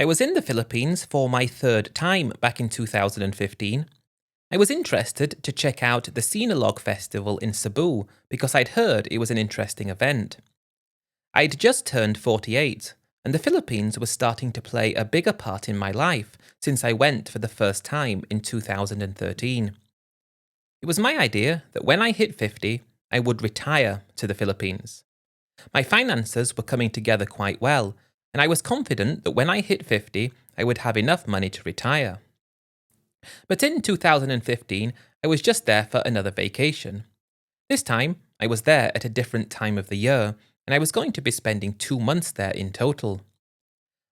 I was in the Philippines for my third time back in 2015. I was interested to check out the Sinulog Festival in Cebu because I'd heard it was an interesting event. I'd just turned 48, and the Philippines was starting to play a bigger part in my life since I went for the first time in 2013. It was my idea that when I hit 50, I would retire to the Philippines. My finances were coming together quite well, and I was confident that when I hit 50, I would have enough money to retire. But in 2015, I was just there for another vacation. This time, I was there at a different time of the year, and I was going to be spending 2 months there in total.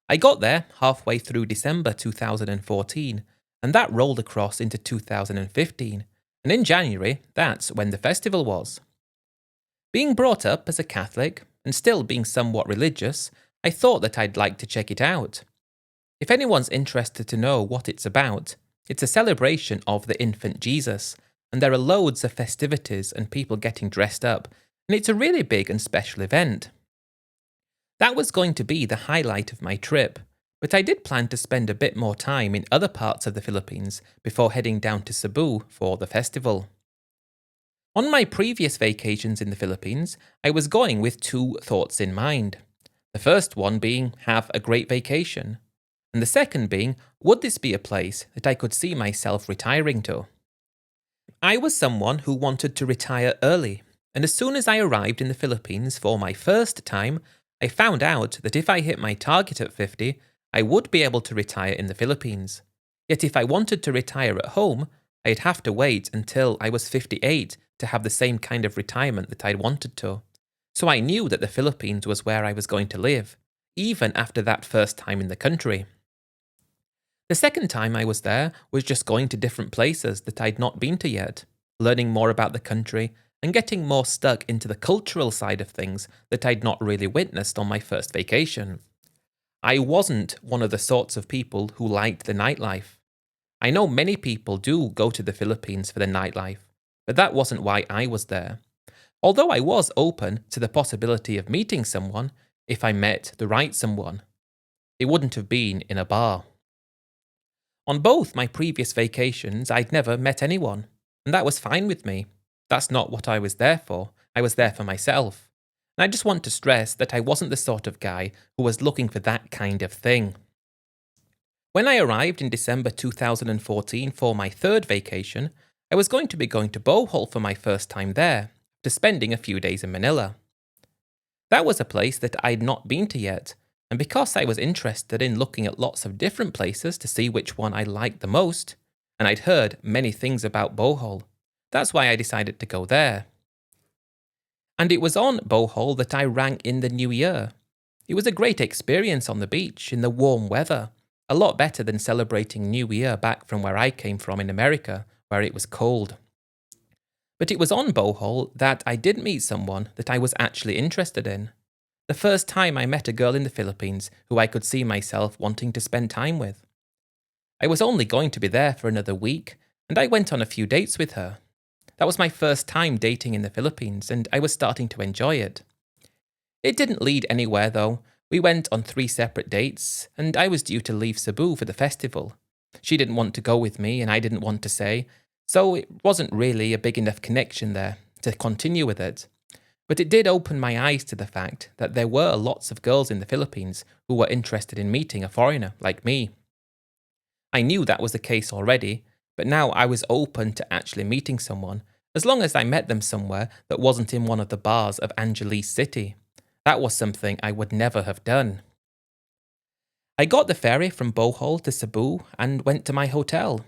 I got there halfway through December 2014, and that rolled across into 2015, and in January, that's when the festival was. Being brought up as a Catholic, and still being somewhat religious, I thought that I'd like to check it out. If anyone's interested to know what it's about, it's a celebration of the infant Jesus, and there are loads of festivities and people getting dressed up, and it's a really big and special event. That was going to be the highlight of my trip, but I did plan to spend a bit more time in other parts of the Philippines before heading down to Cebu for the festival. On my previous vacations in the Philippines, I was going with two thoughts in mind. The first one being have a great vacation, and the second being would this be a place that I could see myself retiring to? I was someone who wanted to retire early, and as soon as I arrived in the Philippines for my first time, I found out that if I hit my target at 50, I would be able to retire in the Philippines. Yet if I wanted to retire at home, I'd have to wait until I was 58 to have the same kind of retirement that I'd wanted to. So I knew that the Philippines was where I was going to live, even after that first time in the country. The second time I was there was just going to different places that I'd not been to yet, learning more about the country and getting more stuck into the cultural side of things that I'd not really witnessed on my first vacation. I wasn't one of the sorts of people who liked the nightlife. I know many people do go to the Philippines for the nightlife, but that wasn't why I was there. Although I was open to the possibility of meeting someone if I met the right someone. It wouldn't have been in a bar. On both my previous vacations, I'd never met anyone, and that was fine with me. That's not what I was there for. I was there for myself. And I just want to stress that I wasn't the sort of guy who was looking for that kind of thing. When I arrived in December 2014 for my third vacation, I was going to be going to Bohol for my first time there, after spending a few days in Manila. That was a place that I'd not been to yet, and because I was interested in looking at lots of different places to see which one I liked the most, and I'd heard many things about Bohol, that's why I decided to go there. And it was on Bohol that I rang in the new year. It was a great experience on the beach in the warm weather, a lot better than celebrating New Year back from where I came from in America, where it was cold. But it was on Bohol that I did meet someone that I was actually interested in. The first time I met a girl in the Philippines who I could see myself wanting to spend time with. I was only going to be there for another week, and I went on a few dates with her. That was my first time dating in the Philippines, and I was starting to enjoy it. It didn't lead anywhere though. We went on 3 separate dates, and I was due to leave Cebu for the festival. She didn't want to go with me, and I didn't want to say, so it wasn't really a big enough connection there to continue with it. But it did open my eyes to the fact that there were lots of girls in the Philippines who were interested in meeting a foreigner like me. I knew that was the case already, but now I was open to actually meeting someone, as long as I met them somewhere that wasn't in one of the bars of Angeles City. That was something I would never have done. I got the ferry from Bohol to Cebu and went to my hotel.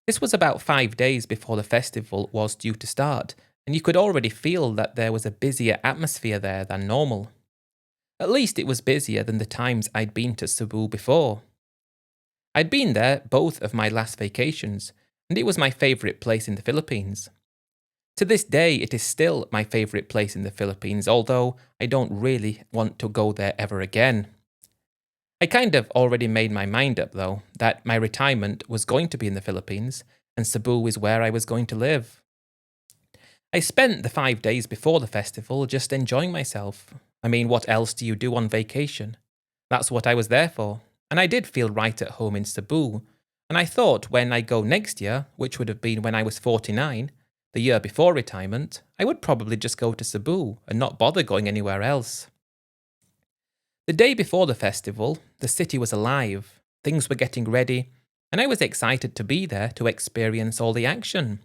This was about 5 days before the festival was due to start, and you could already feel that there was a busier atmosphere there than normal. At least it was busier than the times I'd been to Cebu before. I'd been there both of my last vacations, and it was my favourite place in the Philippines. To this day, it is still my favourite place in the Philippines, although I don't really want to go there ever again. I kind of already made my mind up, though, that my retirement was going to be in the Philippines, and Cebu is where I was going to live. I spent the 5 days before the festival just enjoying myself. I mean, what else do you do on vacation? That's what I was there for, and I did feel right at home in Cebu. And I thought when I go next year, which would have been when I was 49, the year before retirement, I would probably just go to Cebu and not bother going anywhere else. The day before the festival, the city was alive, things were getting ready, and I was excited to be there to experience all the action.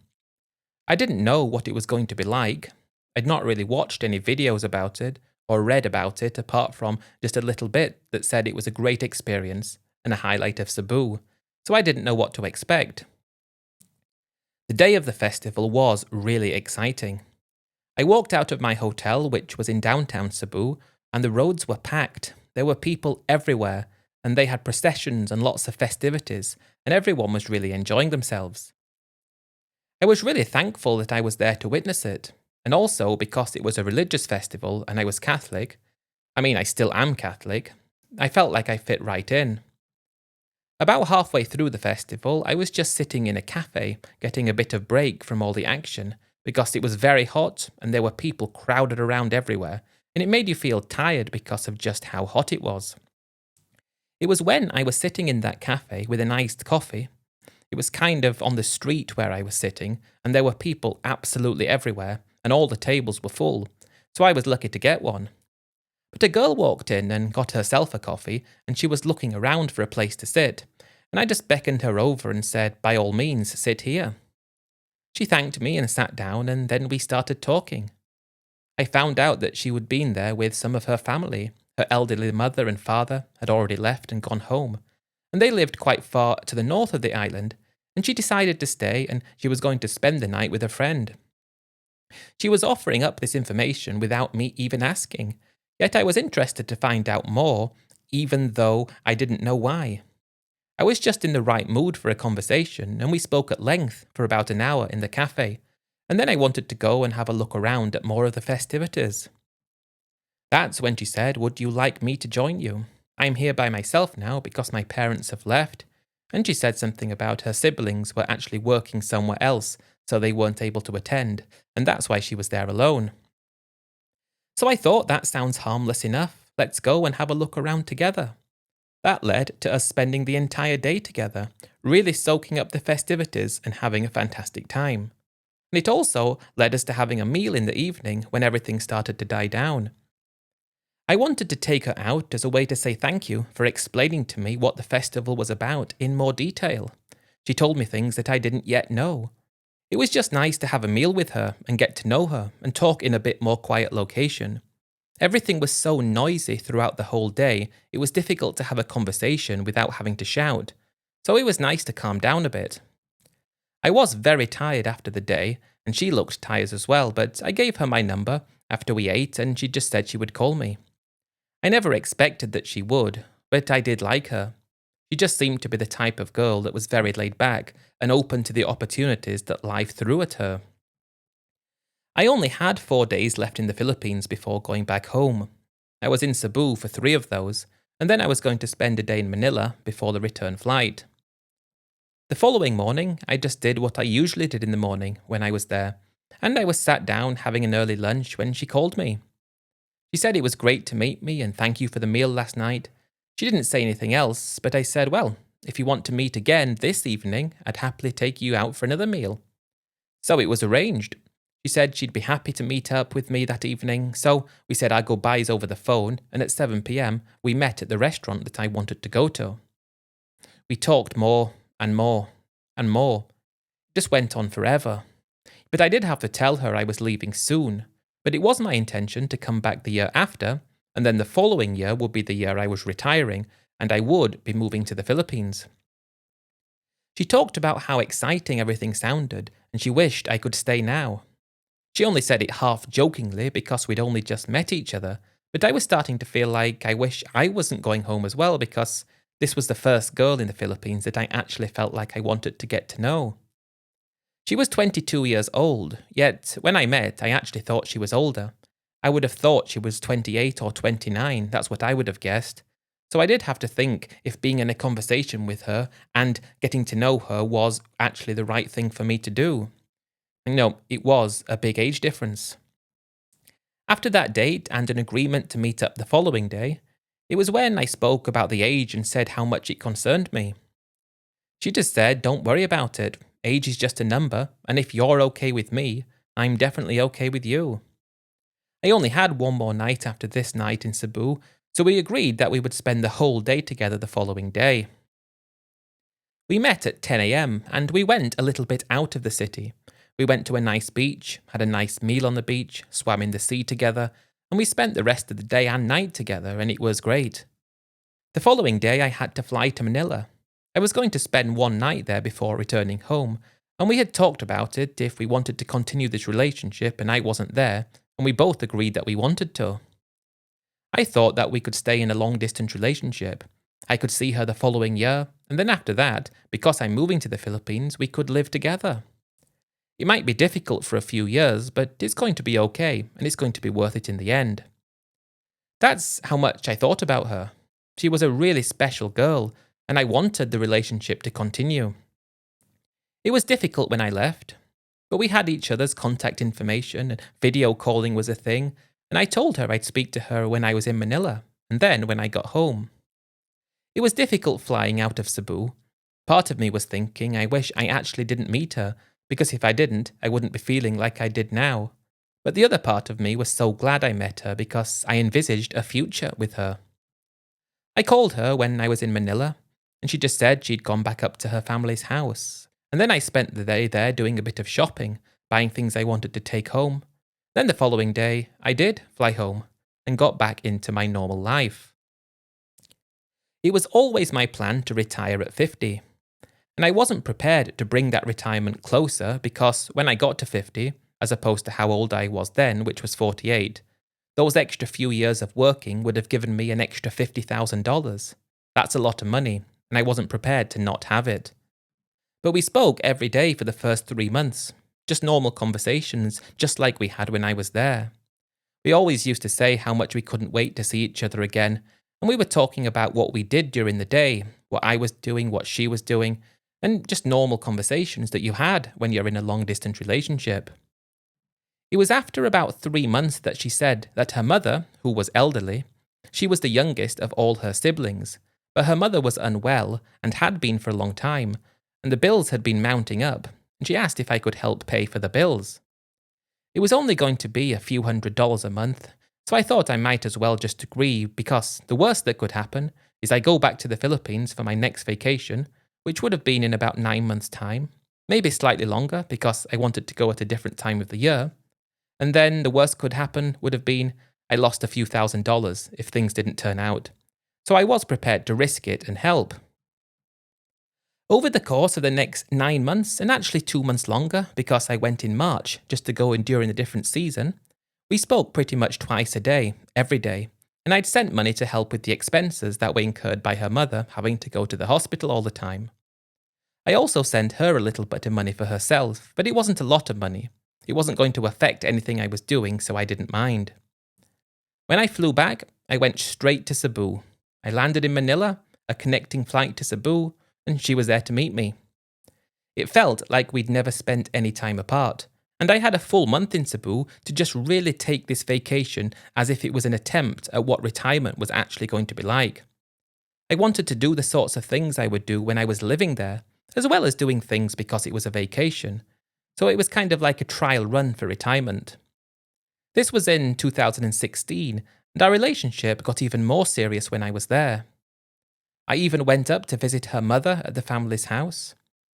I didn't know what it was going to be like. I'd not really watched any videos about it or read about it apart from just a little bit that said it was a great experience and a highlight of Cebu, so I didn't know what to expect. The day of the festival was really exciting. I walked out of my hotel, which was in downtown Cebu, and the roads were packed. There were people everywhere, and they had processions and lots of festivities, and everyone was really enjoying themselves. I was really thankful that I was there to witness it, and also because it was a religious festival and I was Catholic. I still am Catholic. I felt like I fit right in. About halfway through the festival, I was just sitting in a cafe, getting a bit of break from all the action, because it was very hot and there were people crowded around everywhere, and it made you feel tired because of just how hot it was. It was when I was sitting in that cafe with an iced coffee. It was kind of on the street where I was sitting, and there were people absolutely everywhere, and all the tables were full, so I was lucky to get one. But a girl walked in and got herself a coffee, and she was looking around for a place to sit, and I just beckoned her over and said, by all means, sit here. She thanked me and sat down, and then we started talking. I found out that she had been there with some of her family. Her elderly mother and father had already left and gone home, and they lived quite far to the north of the island, and she decided to stay and she was going to spend the night with a friend. She was offering up this information without me even asking, yet I was interested to find out more, even though I didn't know why. I was just in the right mood for a conversation, and we spoke at length for about an hour in the cafe, and then I wanted to go and have a look around at more of the festivities. That's when she said, would you like me to join you? I'm here by myself now because my parents have left, and she said something about her siblings were actually working somewhere else, so they weren't able to attend, and that's why she was there alone. So I thought that sounds harmless enough. Let's go and have a look around together. That led to us spending the entire day together, really soaking up the festivities and having a fantastic time. And it also led us to having a meal in the evening when everything started to die down. I wanted to take her out as a way to say thank you for explaining to me what the festival was about in more detail. She told me things that I didn't yet know. It was just nice to have a meal with her and get to know her and talk in a bit more quiet location. Everything was so noisy throughout the whole day, it was difficult to have a conversation without having to shout, so it was nice to calm down a bit. I was very tired after the day, and she looked tired as well, but I gave her my number after we ate and she just said she would call me. I never expected that she would, but I did like her. She just seemed to be the type of girl that was very laid back and open to the opportunities that life threw at her. I only had 4 days left in the Philippines before going back home. I was in Cebu for 3 of those, and then I was going to spend a day in Manila before the return flight. The following morning, I just did what I usually did in the morning when I was there, and I was sat down having an early lunch when she called me. She said it was great to meet me and thank you for the meal last night. She didn't say anything else, but I said, well, if you want to meet again this evening, I'd happily take you out for another meal. So it was arranged. She said she'd be happy to meet up with me that evening, so we said our goodbyes over the phone, and at 7 p.m. we met at the restaurant that I wanted to go to. We talked more and more and more. It just went on forever. But I did have to tell her I was leaving soon. But it was my intention to come back the year after, and then the following year would be the year I was retiring, and I would be moving to the Philippines. She talked about how exciting everything sounded, and she wished I could stay now. She only said it half jokingly because we'd only just met each other, but I was starting to feel like I wish I wasn't going home as well because this was the first girl in the Philippines that I actually felt like I wanted to get to know. She was 22 years old, yet when I met, I actually thought she was older. I would have thought she was 28 or 29, that's what I would have guessed. So I did have to think if being in a conversation with her and getting to know her was actually the right thing for me to do. It was a big age difference. After that date and an agreement to meet up the following day, It was when I spoke about the age and said how much it concerned me. She just said, "Don't worry about it. Age is just a number, and if you're okay with me, I'm definitely okay with you." I only had one more night after this night in Cebu, so we agreed that we would spend the whole day together the following day. We met at 10 a.m. and we went a little bit out of the city. We went to a nice beach, had a nice meal on the beach, swam in the sea together, and we spent the rest of the day and night together, and it was great. The following day, I had to fly to Manila. I was going to spend one night there before returning home, and we had talked about it if we wanted to continue this relationship and I wasn't there, and we both agreed that we wanted to. I thought that we could stay in a long distance relationship. I could see her the following year, and then after that, because I'm moving to the Philippines, we could live together. It might be difficult for a few years, but it's going to be okay, and it's going to be worth it in the end. That's how much I thought about her. She was a really special girl, and I wanted the relationship to continue. It was difficult when I left, but we had each other's contact information, and video calling was a thing, and I told her I'd speak to her when I was in Manila, and then when I got home. It was difficult flying out of Cebu. Part of me was thinking I wish I actually didn't meet her, because if I didn't, I wouldn't be feeling like I did now. But the other part of me was so glad I met her because I envisaged a future with her. I called her when I was in Manila, and she just said she'd gone back up to her family's house. And then I spent the day there doing a bit of shopping, buying things I wanted to take home. Then the following day, I did fly home and got back into my normal life. It was always my plan to retire at 50, and I wasn't prepared to bring that retirement closer because when I got to 50, as opposed to how old I was then, which was 48, those extra few years of working would have given me an extra $50,000. That's a lot of money, and I wasn't prepared to not have it. But we spoke every day for the first 3 months, just normal conversations, just like we had when I was there. We always used to say how much we couldn't wait to see each other again, and we were talking about what we did during the day, what I was doing, what she was doing, and just normal conversations that you had when you're in a long distance relationship. It was after about 3 months that she said that her mother, who was elderly, she was the youngest of all her siblings, but her mother was unwell and had been for a long time, and the bills had been mounting up, and she asked if I could help pay for the bills. It was only going to be a few $100s a month, so I thought I might as well just agree because the worst that could happen is I go back to the Philippines for my next vacation, which would have been in about 9 months' time, maybe slightly longer because I wanted to go at a different time of the year, and then the worst could happen would have been I lost a few $1,000s if things didn't turn out. So I was prepared to risk it and help. Over the course of the next 9 months, and actually 2 months longer because I went in March just to go in during a different season, we spoke pretty much twice a day, every day, and I'd sent money to help with the expenses that were incurred by her mother having to go to the hospital all the time. I also sent her a little bit of money for herself, but it wasn't a lot of money. It wasn't going to affect anything I was doing, so I didn't mind. When I flew back, I went straight to Cebu. I landed in Manila, a connecting flight to Cebu, and she was there to meet me. It felt like we'd never spent any time apart, and I had a full month in Cebu to just really take this vacation as if it was an attempt at what retirement was actually going to be like. I wanted to do the sorts of things I would do when I was living there, as well as doing things because it was a vacation, so it was kind of like a trial run for retirement. This was in 2016, and our relationship got even more serious when I was there. I even went up to visit her mother at the family's house.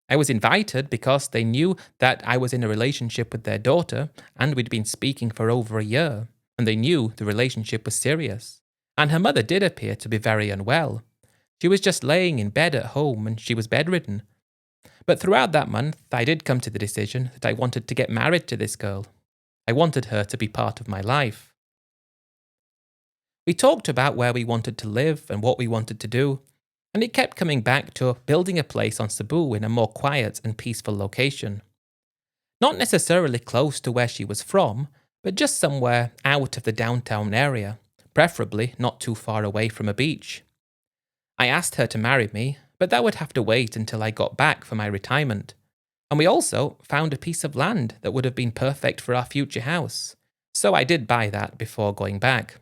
I was invited because they knew that I was in a relationship with their daughter, and we'd been speaking for over a year, and they knew the relationship was serious. And her mother did appear to be very unwell. She was just laying in bed at home, and she was bedridden. But throughout that month, I did come to the decision that I wanted to get married to this girl. I wanted her to be part of my life. We talked about where we wanted to live and what we wanted to do, and it kept coming back to building a place on Cebu in a more quiet and peaceful location. Not necessarily close to where she was from, but just somewhere out of the downtown area, preferably not too far away from a beach. I asked her to marry me, but that would have to wait until I got back for my retirement. And we also found a piece of land that would have been perfect for our future house, so I did buy that before going back.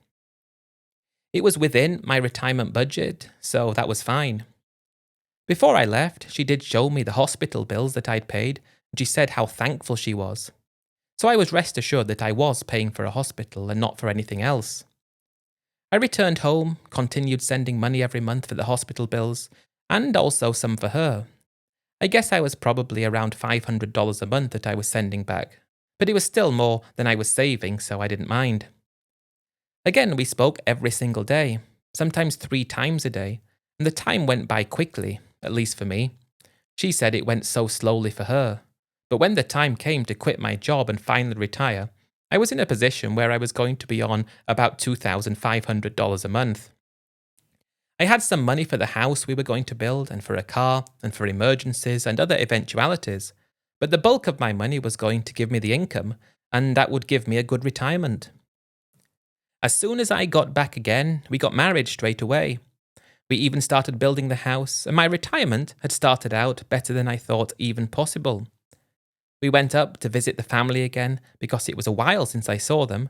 It was within my retirement budget, so that was fine. Before I left, she did show me the hospital bills that I'd paid, and she said how thankful she was. So I was rest assured that I was paying for a hospital and not for anything else. I returned home, continued sending money every month for the hospital bills, and also some for her. I guess I was probably around $500 a month that I was sending back, but it was still more than I was saving, so I didn't mind. Again, we spoke every single day, sometimes 3 times a day, and the time went by quickly, at least for me. She said it went so slowly for her. But when the time came to quit my job and finally retire, I was in a position where I was going to be on about $2,500 a month. I had some money for the house we were going to build, and for a car, and for emergencies and other eventualities, but the bulk of my money was going to give me the income, and that would give me a good retirement. As soon as I got back again, we got married straight away. We even started building the house, and my retirement had started out better than I thought even possible. We went up to visit the family again because it was a while since I saw them,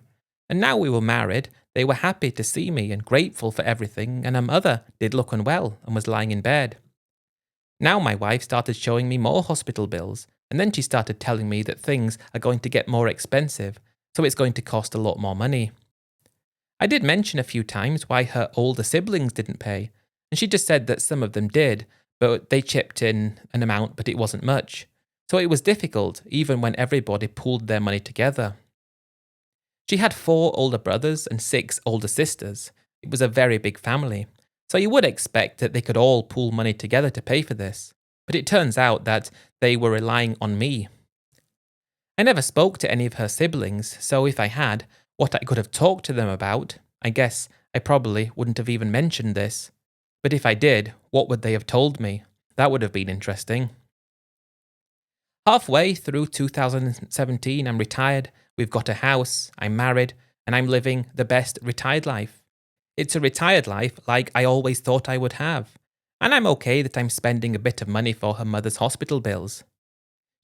and now we were married, they were happy to see me and grateful for everything, and her mother did look unwell and was lying in bed. Now my wife started showing me more hospital bills, and then she started telling me that things are going to get more expensive, so it's going to cost a lot more money. I did mention a few times why her older siblings didn't pay, and she just said that some of them did, but they chipped in an amount, but it wasn't much. So it was difficult, even when everybody pooled their money together. She had 4 older brothers and 6 older sisters. It was a very big family, so you would expect that they could all pool money together to pay for this, but it turns out that they were relying on me. I never spoke to any of her siblings, so if I had, what I could have talked to them about, I guess I probably wouldn't have even mentioned this. But if I did, what would they have told me? That would have been interesting. Halfway through 2017, I'm retired, we've got a house, I'm married, and I'm living the best retired life. It's a retired life like I always thought I would have, and I'm okay that I'm spending a bit of money for her mother's hospital bills.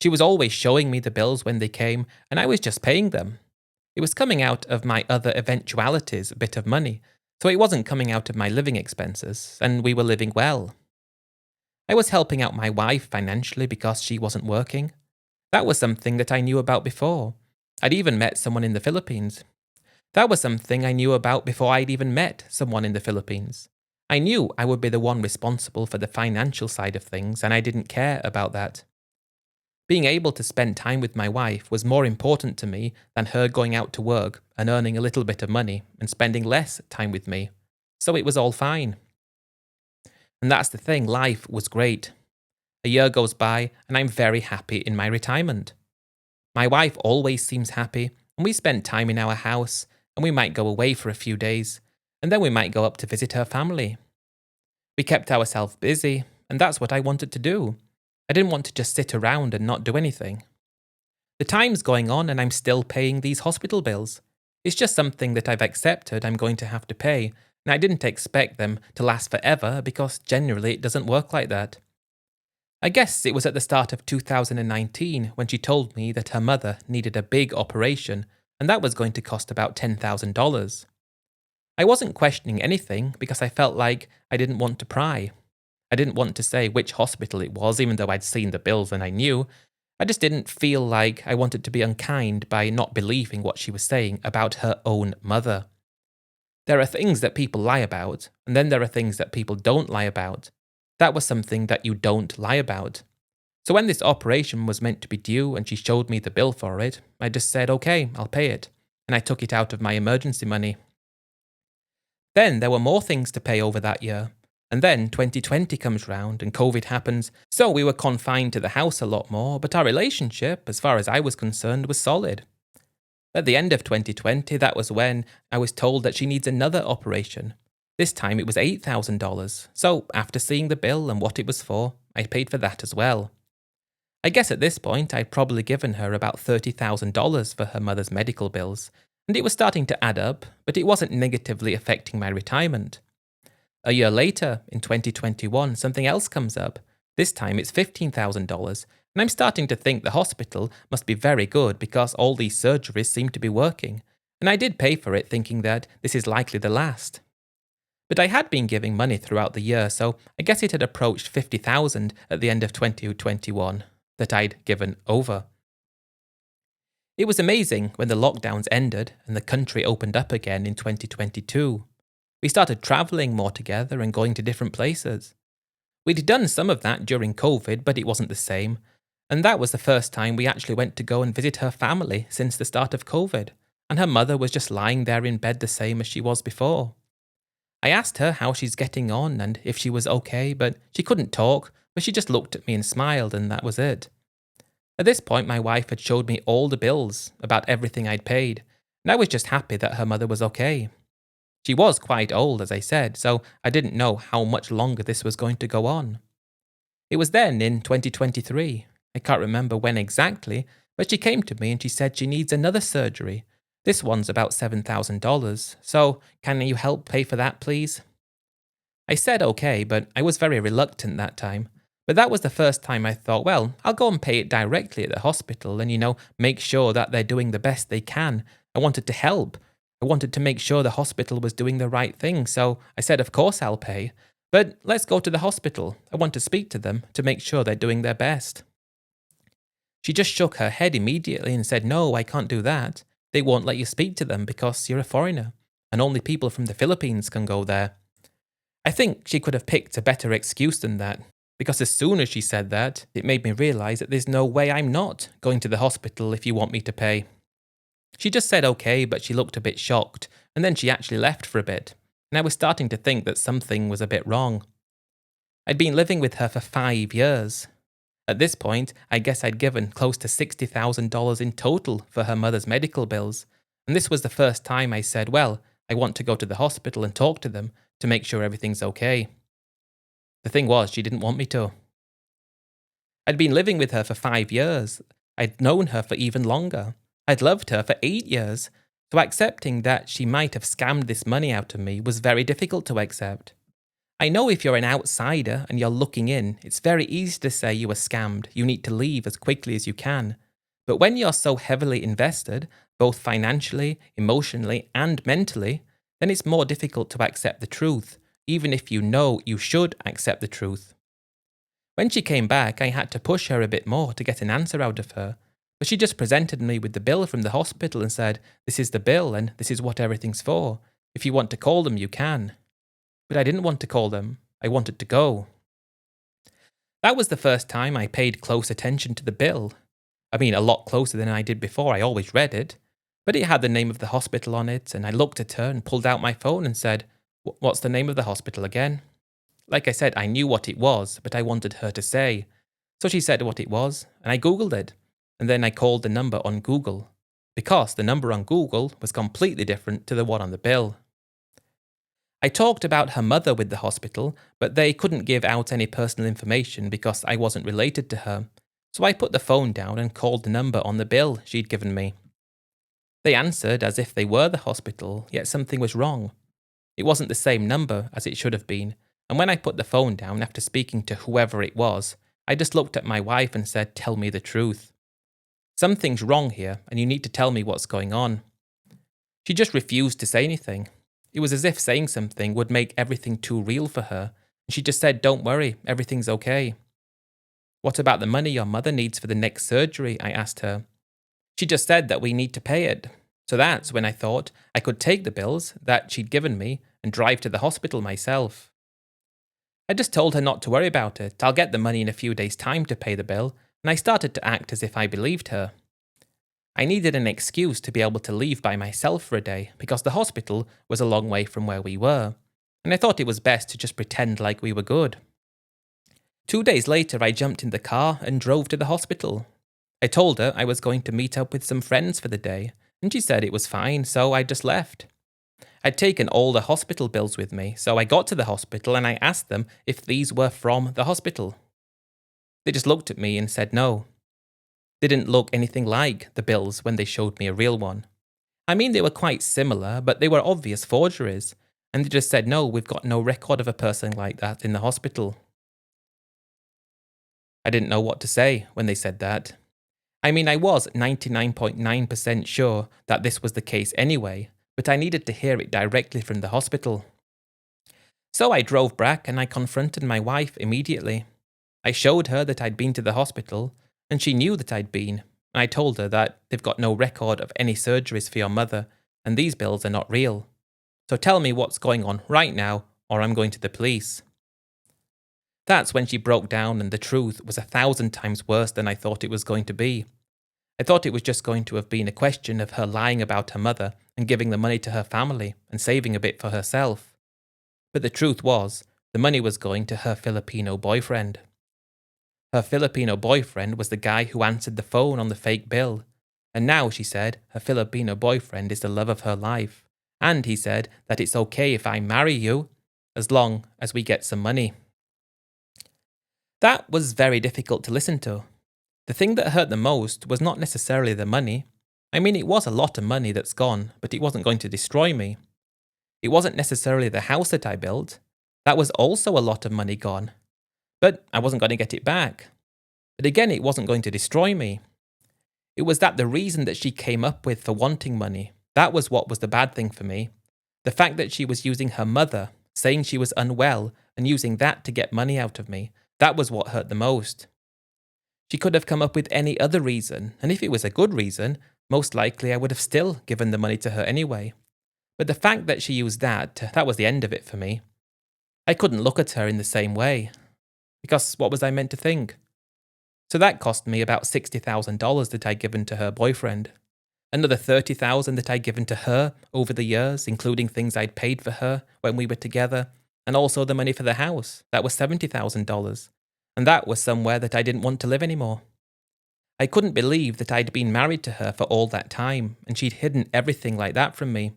She was always showing me the bills when they came, and I was just paying them. It was coming out of my other eventualities bit of money, so it wasn't coming out of my living expenses, and we were living well. I was helping out my wife financially because she wasn't working. That was something that I knew about before. I'd even met someone in the Philippines. That was something I knew about before I'd even met someone in the Philippines. I knew I would be the one responsible for the financial side of things, and I didn't care about that. Being able to spend time with my wife was more important to me than her going out to work and earning a little bit of money and spending less time with me. So it was all fine. And that's the thing, life was great. A year goes by, and I'm very happy in my retirement. My wife always seems happy, and we spend time in our house, and we might go away for a few days, and then we might go up to visit her family. We kept ourselves busy, and that's what I wanted to do. I didn't want to just sit around and not do anything. The time's going on, and I'm still paying these hospital bills. It's just something that I've accepted I'm going to have to pay, and I didn't expect them to last forever because generally it doesn't work like that. I guess it was at the start of 2019 when she told me that her mother needed a big operation and that was going to cost about $10,000. I wasn't questioning anything because I felt like I didn't want to pry. I didn't want to say which hospital it was, even though I'd seen the bills and I knew. I just didn't feel like I wanted to be unkind by not believing what she was saying about her own mother. There are things that people lie about, and then there are things that people don't lie about. That was something that you don't lie about. So when this operation was meant to be due and she showed me the bill for it, I just said, okay, I'll pay it. And I took it out of my emergency money. Then there were more things to pay over that year. And then 2020 comes round and COVID happens, so we were confined to the house a lot more, but our relationship, as far as I was concerned, was solid. At the end of 2020, that was when I was told that she needs another operation. This time it was $8,000, so after seeing the bill and what it was for, I paid for that as well. I guess at this point I'd probably given her about $30,000 for her mother's medical bills, and it was starting to add up, but it wasn't negatively affecting my retirement. A year later, in 2021, something else comes up. This time it's $15,000, and I'm starting to think the hospital must be very good because all these surgeries seem to be working, and I did pay for it thinking that this is likely the last. But I had been giving money throughout the year, so I guess it had approached 50,000 at the end of 2021 that I'd given over. It was amazing when the lockdowns ended and the country opened up again in 2022. We started travelling more together and going to different places. We'd done some of that during COVID, but it wasn't the same. And that was the first time we actually went to go and visit her family since the start of COVID. And her mother was just lying there in bed the same as she was before. I asked her how she's getting on and if she was okay, but she couldn't talk, but she just looked at me and smiled, and that was it. At this point, my wife had showed me all the bills about everything I'd paid, and I was just happy that her mother was okay. She was quite old, as I said, so I didn't know how much longer this was going to go on. It was then in 2023. I can't remember when exactly, but she came to me and she said she needs another surgery. This one's about $7,000, so can you help pay for that, please? I said okay, but I was very reluctant that time. But that was the first time I thought, well, I'll go and pay it directly at the hospital and, make sure that they're doing the best they can. I wanted to help. I wanted to make sure the hospital was doing the right thing, so I said, of course I'll pay. But let's go to the hospital. I want to speak to them to make sure they're doing their best. She just shook her head immediately and said, no, I can't do that. They won't let you speak to them because you're a foreigner, and only people from the Philippines can go there. I think she could have picked a better excuse than that, because as soon as she said that, it made me realise that there's no way I'm not going to the hospital if you want me to pay. She just said okay, but she looked a bit shocked, and then she actually left for a bit, and I was starting to think that something was a bit wrong. I'd been living with her for 5 years. At this point, I guess I'd given close to $60,000 in total for her mother's medical bills, and this was the first time I said, well, I want to go to the hospital and talk to them to make sure everything's okay. The thing was, she didn't want me to. I'd been living with her for 5 years. I'd known her for even longer. I'd loved her for 8 years, so accepting that she might have scammed this money out of me was very difficult to accept. I know if you're an outsider and you're looking in, it's very easy to say you were scammed, you need to leave as quickly as you can. But when you're so heavily invested, both financially, emotionally, and mentally, then it's more difficult to accept the truth, even if you know you should accept the truth. When she came back, I had to push her a bit more to get an answer out of her, but she just presented me with the bill from the hospital and said, this is the bill and this is what everything's for. If you want to call them, you can. But I didn't want to call them. I wanted to go. That was the first time I paid close attention to the bill. I mean, a lot closer than I did before. I always read it. But it had the name of the hospital on it, and I looked at her and pulled out my phone and said, what's the name of the hospital again? Like I said, I knew what it was, but I wanted her to say. So she said what it was, and I Googled it. And then I called the number on Google, because the number on Google was completely different to the one on the bill. I talked about her mother with the hospital, but they couldn't give out any personal information because I wasn't related to her. So I put the phone down and called the number on the bill she'd given me. They answered as if they were the hospital, yet something was wrong. It wasn't the same number as it should have been, and when I put the phone down after speaking to whoever it was, I just looked at my wife and said, tell me the truth. Something's wrong here, and you need to tell me what's going on. She just refused to say anything. It was as if saying something would make everything too real for her, and she just said, don't worry, everything's okay. What about the money your mother needs for the next surgery? I asked her. She just said that we need to pay it. So that's when I thought I could take the bills that she'd given me and drive to the hospital myself. I just told her not to worry about it. I'll get the money in a few days' time to pay the bill, and I started to act as if I believed her. I needed an excuse to be able to leave by myself for a day because the hospital was a long way from where we were, and I thought it was best to just pretend like we were good. 2 days later, I jumped in the car and drove to the hospital. I told her I was going to meet up with some friends for the day, and she said it was fine, so I just left. I'd taken all the hospital bills with me, so I got to the hospital and I asked them if these were from the hospital. They just looked at me and said no. They didn't look anything like the bills when they showed me a real one. I mean, they were quite similar, but they were obvious forgeries, and they just said no, we've got no record of a person like that in the hospital. I didn't know what to say when they said that. I mean, I was 99.9% sure that this was the case anyway, but I needed to hear it directly from the hospital. So I drove back and I confronted my wife immediately. I showed her that I'd been to the hospital, and she knew that I'd been. And I told her that they've got no record of any surgeries for your mother, and these bills are not real. So tell me what's going on right now, or I'm going to the police. That's when she broke down, and the truth was 1,000 times worse than I thought it was going to be. I thought it was just going to have been a question of her lying about her mother and giving the money to her family and saving a bit for herself. But the truth was, the money was going to her Filipino boyfriend. Her Filipino boyfriend was the guy who answered the phone on the fake bill. And now, she said, her Filipino boyfriend is the love of her life. And he said that it's okay if I marry you, as long as we get some money. That was very difficult to listen to. The thing that hurt the most was not necessarily the money. I mean, it was a lot of money that's gone, but it wasn't going to destroy me. It wasn't necessarily the house that I built. That was also a lot of money gone. But I wasn't going to get it back. But again, it wasn't going to destroy me. It was that the reason that she came up with for wanting money, that was what was the bad thing for me. The fact that she was using her mother, saying she was unwell, and using that to get money out of me, that was what hurt the most. She could have come up with any other reason, and if it was a good reason, most likely I would have still given the money to her anyway. But the fact that she used that was the end of it for me. I couldn't look at her in the same way. Because what was I meant to think? So that cost me about $60,000 that I'd given to her boyfriend. Another $30,000 that I'd given to her over the years, including things I'd paid for her when we were together, and also the money for the house. That was $70,000. And that was somewhere that I didn't want to live anymore. I couldn't believe that I'd been married to her for all that time, and she'd hidden everything like that from me.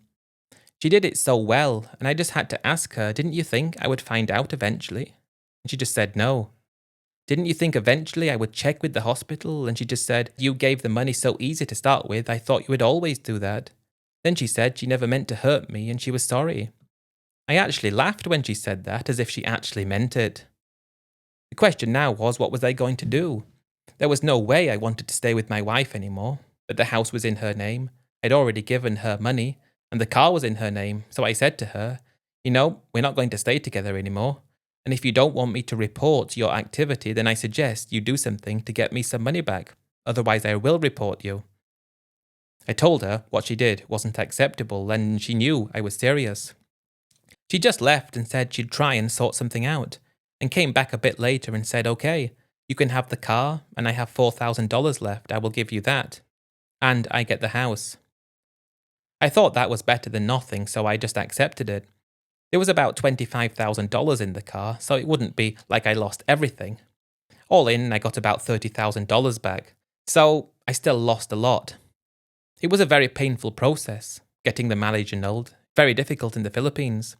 She did it so well, and I just had to ask her, didn't you think I would find out eventually? And she just said no. Didn't you think eventually I would check with the hospital? And she just said, you gave the money so easy to start with, I thought you would always do that. Then she said she never meant to hurt me and she was sorry. I actually laughed when she said that, as if she actually meant it. The question now was, what was I going to do? There was no way I wanted to stay with my wife anymore, but the house was in her name. I'd already given her money, and the car was in her name, so I said to her, we're not going to stay together anymore. And if you don't want me to report your activity, then I suggest you do something to get me some money back. Otherwise, I will report you. I told her what she did wasn't acceptable, and she knew I was serious. She just left and said she'd try and sort something out, and came back a bit later and said, okay, you can have the car, and I have $4,000 left. I will give you that. And I get the house. I thought that was better than nothing, so I just accepted it. There was about $25,000 in the car, so it wouldn't be like I lost everything. All in, I got about $30,000 back, so I still lost a lot. It was a very painful process, getting the marriage annulled, very difficult in the Philippines.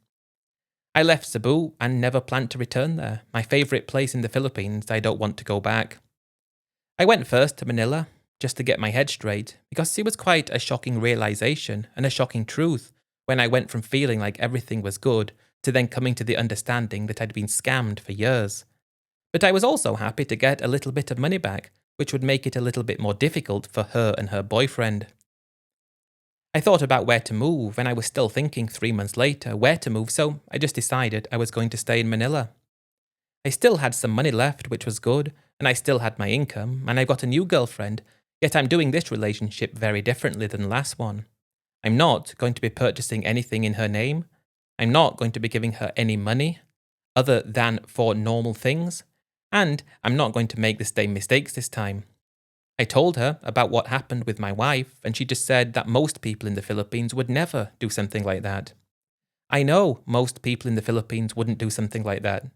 I left Cebu and never planned to return there, my favourite place in the Philippines. I don't want to go back. I went first to Manila, just to get my head straight, because it was quite a shocking realisation and a shocking truth when I went from feeling like everything was good to then coming to the understanding that I'd been scammed for years. But I was also happy to get a little bit of money back, which would make it a little bit more difficult for her and her boyfriend. I thought about where to move, and I was still thinking 3 months later where to move, so I just decided I was going to stay in Manila. I still had some money left, which was good, and I still had my income, and I got a new girlfriend, yet I'm doing this relationship very differently than the last one. I'm not going to be purchasing anything in her name. I'm not going to be giving her any money, other than for normal things, and I'm not going to make the same mistakes this time. I told her about what happened with my wife, and she just said that most people in the Philippines would never do something like that. I know most people in the Philippines wouldn't do something like that.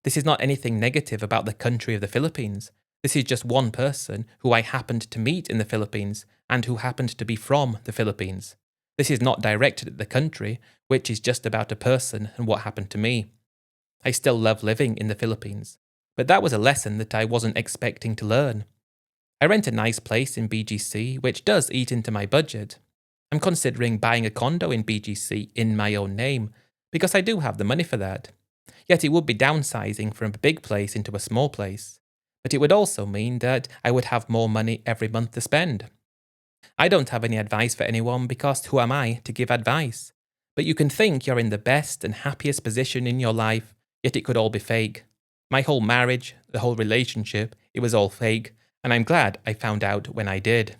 This is not anything negative about the country of the Philippines. This is just one person who I happened to meet in the Philippines and who happened to be from the Philippines. This is not directed at the country, which is just about a person and what happened to me. I still love living in the Philippines, but that was a lesson that I wasn't expecting to learn. I rent a nice place in BGC, which does eat into my budget. I'm considering buying a condo in BGC in my own name, because I do have the money for that. Yet it would be downsizing from a big place into a small place. But it would also mean that I would have more money every month to spend. I don't have any advice for anyone because who am I to give advice? But you can think you're in the best and happiest position in your life, yet it could all be fake. My whole marriage, the whole relationship, it was all fake, and I'm glad I found out when I did.